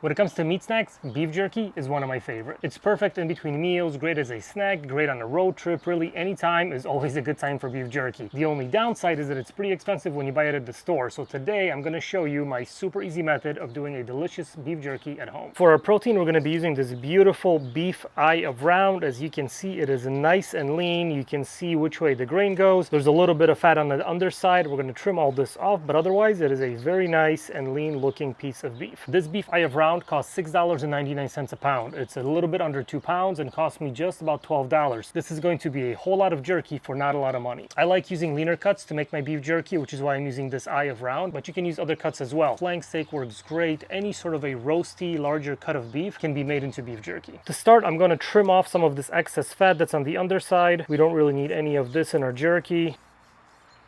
When it comes to meat snacks, beef jerky is one of my favorite. It's perfect in between meals, great as a snack, great on a road trip, really any time is always a good time for beef jerky. The only downside is that it's pretty expensive when you buy it at the store. So today I'm gonna show you my super easy method of doing a delicious beef jerky at home. For our protein, we're gonna be using this beautiful beef eye of round. As you can see, it is nice and lean. You can see which way the grain goes. There's a little bit of fat on the underside. We're gonna trim all this off, but otherwise it is a very nice and lean looking piece of beef. This beef eye of round costs $6.99 a pound. It's a little bit under 2 pounds and cost me just about $12. This is going to be a whole lot of jerky for not a lot of money. I like using leaner cuts to make my beef jerky, which is why I'm using this eye of round, but you can use other cuts as well. Flank steak works great. Any sort of a roasty, larger cut of beef can be made into beef jerky. To start, I'm going to trim off some of this excess fat that's on the underside. We don't really need any of this in our jerky.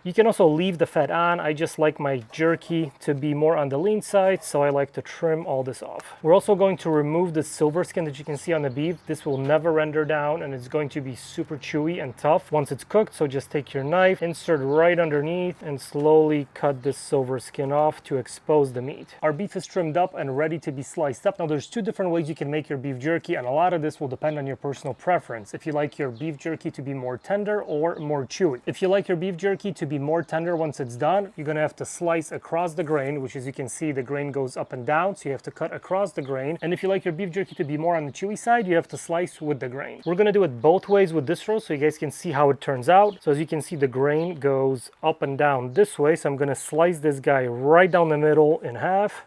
You can also leave the fat on. I just like my jerky to be more on the lean side, so I like to trim all this off. We're also going to remove the silver skin that you can see on the beef. This will never render down and it's going to be super chewy and tough once it's cooked. So just take your knife, insert right underneath and slowly cut this silver skin off to expose the meat. Our beef is trimmed up and ready to be sliced up. Now there's two different ways you can make your beef jerky, and a lot of this will depend on your personal preference. If you like your beef jerky to be more tender or more chewy. If you like your beef jerky to be more tender once it's done, you're gonna have to slice across the grain, which as you can see, the grain goes up and down, so you have to cut across the grain. And if you like your beef jerky to be more on the chewy side, you have to slice with the grain. We're gonna do it both ways with this roast so you guys can see how it turns out. So as you can see, the grain goes up and down this way, so I'm gonna slice this guy right down the middle in half.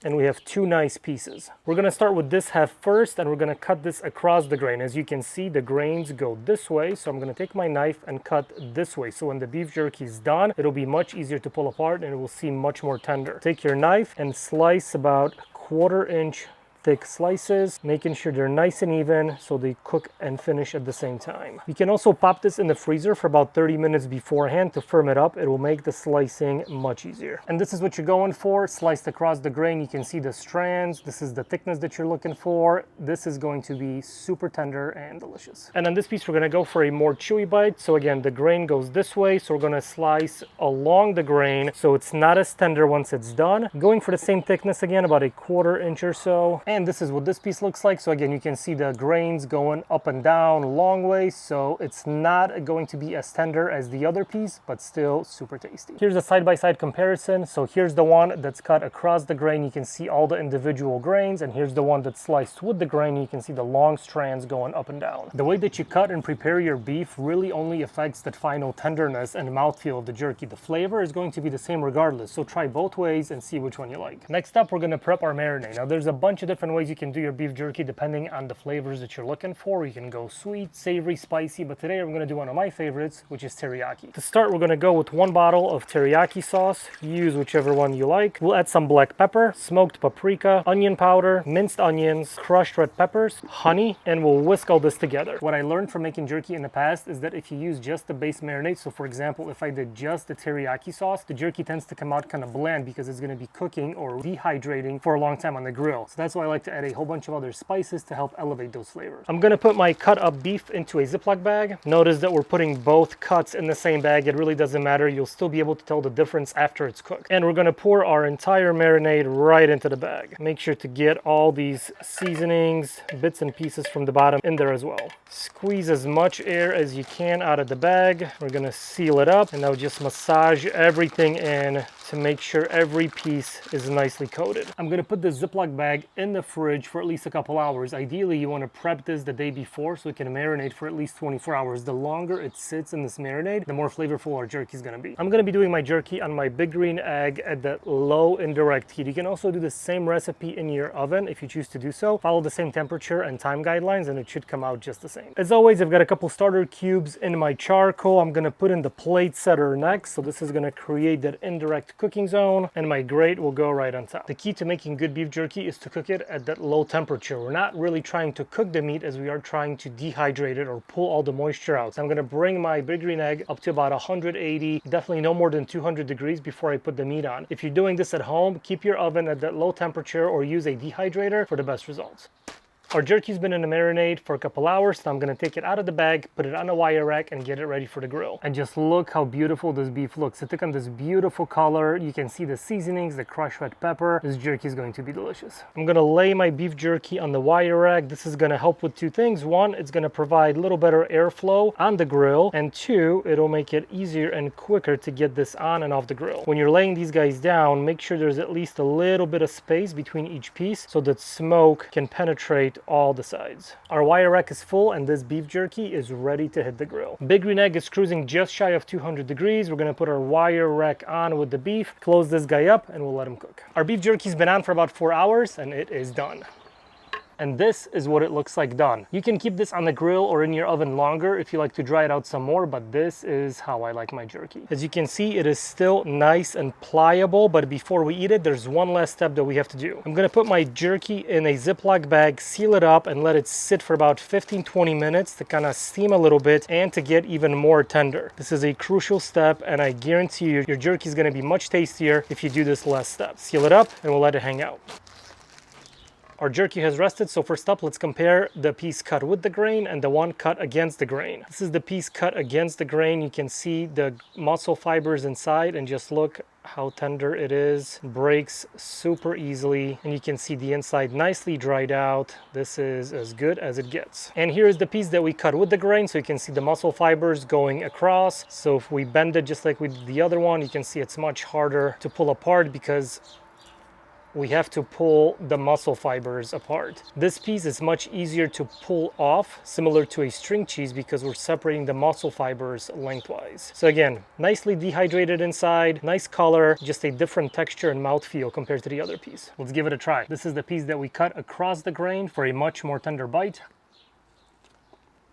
And we have two nice pieces. We're gonna start with this half first, and we're gonna cut this across the grain. As you can see, the grains go this way, so I'm gonna take my knife and cut this way. So when the beef jerky is done, it'll be much easier to pull apart and it will seem much more tender. Take your knife and slice about 1/4 inch thick slices, making sure they're nice and even so they cook and finish at the same time. You can also pop this in the freezer for about 30 minutes beforehand to firm it up. It will make the slicing much easier. And this is what you're going for, sliced across the grain. You can see the strands. This is the thickness that you're looking for. This is going to be super tender and delicious. And on this piece, we're gonna go for a more chewy bite. So again, the grain goes this way, so we're gonna slice along the grain so it's not as tender once it's done. Going for the same thickness again, about 1/4 inch or so. And this is what this piece looks like. So again, you can see the grains going up and down a long way, so it's not going to be as tender as the other piece, but still super tasty. Here's a side-by-side comparison. So here's the one that's cut across the grain. You can see all the individual grains, and here's the one that's sliced with the grain. You can see the long strands going up and down. The way that you cut and prepare your beef really only affects that final tenderness and mouthfeel of the jerky. The flavor is going to be the same regardless, so try both ways and see which one you like. Next up, we're gonna prep our marinade. Now there's a bunch of different ways you can do your beef jerky depending on the flavors that you're looking for. You can go sweet, savory, spicy, but today I'm going to do one of my favorites, which is teriyaki. To start, we're going to go with 1 bottle of teriyaki sauce. Use whichever one you like. We'll add some black pepper, smoked paprika, onion powder, minced onions, crushed red peppers, honey, and we'll whisk all this together. What I learned from making jerky in the past is that if you use just the base marinade, so for example, if I did just the teriyaki sauce, the jerky tends to come out kind of bland because it's going to be cooking or dehydrating for a long time on the grill. So that's why I like to add a whole bunch of other spices to help elevate those flavors. I'm gonna put my cut up beef into a Ziploc bag. Notice that we're putting both cuts in the same bag. It really doesn't matter. You'll still be able to tell the difference after it's cooked. And we're gonna pour our entire marinade right into the bag. Make sure to get all these seasonings, bits and pieces from the bottom in there as well. Squeeze as much air as you can out of the bag. We're gonna seal it up and now just massage everything in to make sure every piece is nicely coated. I'm gonna put the Ziploc bag in the fridge for at least a couple hours. Ideally, you wanna prep this the day before so it can marinate for at least 24 hours. The longer it sits in this marinade, the more flavorful our jerky is gonna be. I'm gonna be doing my jerky on my big green egg at that low indirect heat. You can also do the same recipe in your oven if you choose to do so. Follow the same temperature and time guidelines and it should come out just the same. As always, I've got a couple starter cubes in my charcoal. I'm gonna put in the plate setter next. So this is gonna create that indirect cooking zone, and my grate will go right on top. The key to making good beef jerky is to cook it at that low temperature. We're not really trying to cook the meat as we are trying to dehydrate it or pull all the moisture out. So I'm gonna bring my big green egg up to about 180, definitely no more than 200 degrees before I put the meat on. If you're doing this at home, keep your oven at that low temperature or use a dehydrator for the best results. Our jerky's been in a marinade for a couple hours, so I'm gonna take it out of the bag, put it on a wire rack, and get it ready for the grill. And just look how beautiful this beef looks. It took on this beautiful color. You can see the seasonings, the crushed red pepper. This jerky is going to be delicious. I'm gonna lay my beef jerky on the wire rack. This is gonna help with two things. One, it's gonna provide a little better airflow on the grill, and two, it'll make it easier and quicker to get this on and off the grill. When you're laying these guys down, make sure there's at least a little bit of space between each piece so that smoke can penetrate all the sides. Our wire rack is full and this beef jerky is ready to hit the grill. Big green egg is cruising just shy of 200 degrees. We're gonna put our wire rack on with the beef, close this guy up, and we'll let him cook. Our beef jerky's been on for about 4 hours and it is done. And this is what it looks like done. You can keep this on the grill or in your oven longer if you like to dry it out some more, but this is how I like my jerky. As you can see, it is still nice and pliable, but before we eat it, there's one last step that we have to do. I'm gonna put my jerky in a Ziploc bag, seal it up, and let it sit for about 15-20 minutes to kind of steam a little bit and to get even more tender. This is a crucial step, and I guarantee you, your jerky is gonna be much tastier if you do this last step. Seal it up, and we'll let it hang out. Our jerky has rested, so first up, let's compare the piece cut with the grain and the one cut against the grain. This is the piece cut against the grain. You can see the muscle fibers inside, and just look how tender it is. Breaks super easily, and you can see the inside nicely dried out. This is as good as it gets. And here is the piece that we cut with the grain, so you can see the muscle fibers going across. So if we bend it just like we did the other one, you can see it's much harder to pull apart because we have to pull the muscle fibers apart. This piece is much easier to pull off, similar to a string cheese, because we're separating the muscle fibers lengthwise. So again, nicely dehydrated inside, nice color, just a different texture and mouthfeel compared to the other piece. Let's give it a try. This is the piece that we cut across the grain for a much more tender bite.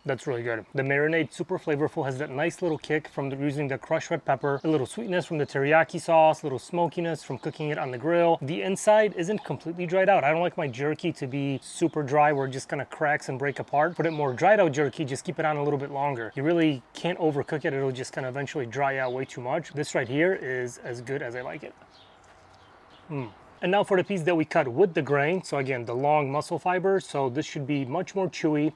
That's really good. The marinade, super flavorful, has that nice little kick from using the crushed red pepper, a little sweetness from the teriyaki sauce, a little smokiness from cooking it on the grill. The inside isn't completely dried out. I don't like my jerky to be super dry where it just kind of cracks and break apart. Put it more dried out jerky, just keep it on a little bit longer. You really can't overcook it. It'll just kind of eventually dry out way too much. This right here is as good as I like it. And now for the piece that we cut with the grain. So again, the long muscle fibers. So this should be much more chewy.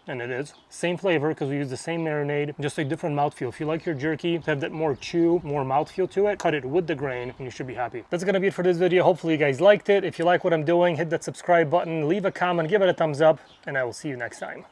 And it is. Same flavor because we use the same marinade, just a different mouthfeel. If you like your jerky to have that more chew, more mouthfeel to it, cut it with the grain and you should be happy. That's gonna be it for this video. Hopefully you guys liked it. If you like what I'm doing, hit that subscribe button, leave a comment, give it a thumbs up, and I will see you next time.